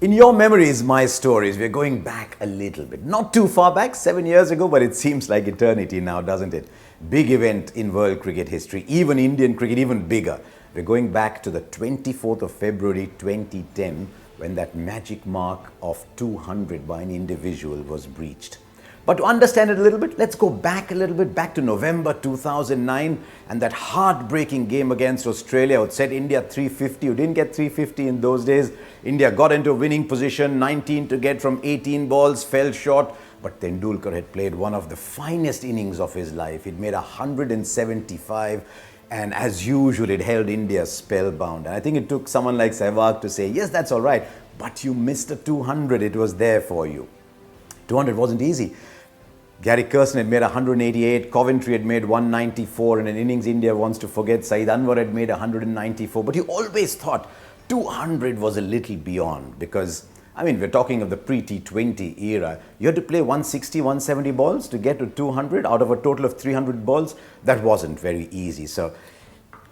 In your memories, my stories, we're going back a little bit. Not too far back, 7 years ago, but it seems like eternity now, doesn't it? Big event in world cricket history, even Indian cricket, even bigger. We're going back to the 24th of February 2010 when that magic mark of 200 by an individual was breached. But to understand it a little bit, let's go back a little bit, back to November 2009 and that heartbreaking game against Australia. It said India 350. You didn't get 350 in those days. India got into a winning position, 19 to get from 18 balls, fell short. But Tendulkar had played one of the finest innings of his life. He'd made 175 and as usual, it held India spellbound. And I think it took someone like Sehwag to say, yes, that's all right, but you missed a 200. It was there for you. 200 wasn't easy. Gary Kirsten had made 188, Coventry had made 194, and in innings India wants to forget. Saeed Anwar had made 194, but you always thought 200 was a little beyond because, I mean, we're talking of the pre-T20 era. You had to play 160, 170 balls to get to 200 out of a total of 300 balls. That wasn't very easy. So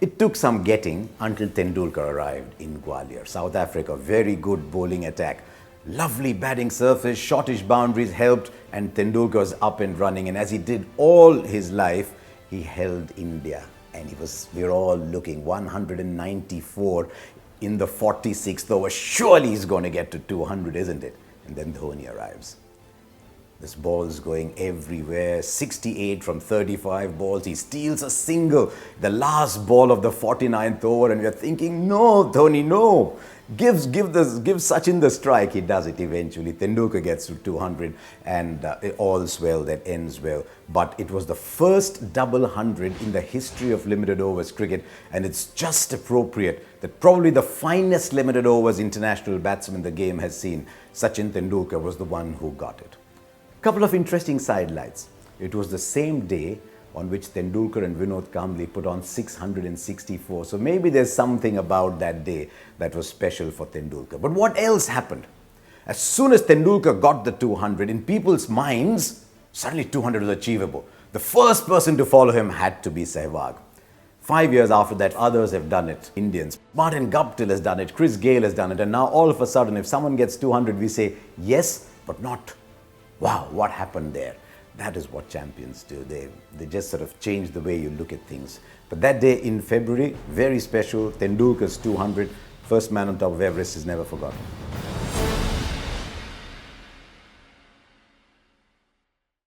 it took some getting until Tendulkar arrived in Gwalior. South Africa, very good bowling attack. Lovely batting surface, shortish boundaries helped, and Tendulkar was up and running. And as he did all his life, he held India. And we were all looking, 194 in the 46th over. Surely he's going to get to 200, isn't it? And then Dhoni arrives. This ball's going everywhere, 68 from 35 balls. He steals a single, the last ball of the 49th over, and we're thinking, no, Dhoni, no. Give Sachin the strike. He does it eventually. Tendulkar gets to 200 and all's well that ends well. But it was the first double 100 in the history of limited overs cricket, and it's just appropriate that probably the finest limited overs international batsman the game has seen, Sachin Tendulkar, was the one who got it. Couple of interesting sidelights. It was the same day on which Tendulkar and Vinod Kambli put on 664. So maybe there's something about that day that was special for Tendulkar. But what else happened? As soon as Tendulkar got the 200, in people's minds, suddenly 200 was achievable. The first person to follow him had to be Sehwag. 5 years after that, others have done it. Indians. Martin Guptill has done it. Chris Gayle has done it. And now all of a sudden, if someone gets 200, we say yes, but not. Wow, what happened there? That is what champions do. They just sort of change the way you look at things. But that day in February, very special. Tendulkar's 200, first man on top of Everest, is never forgotten.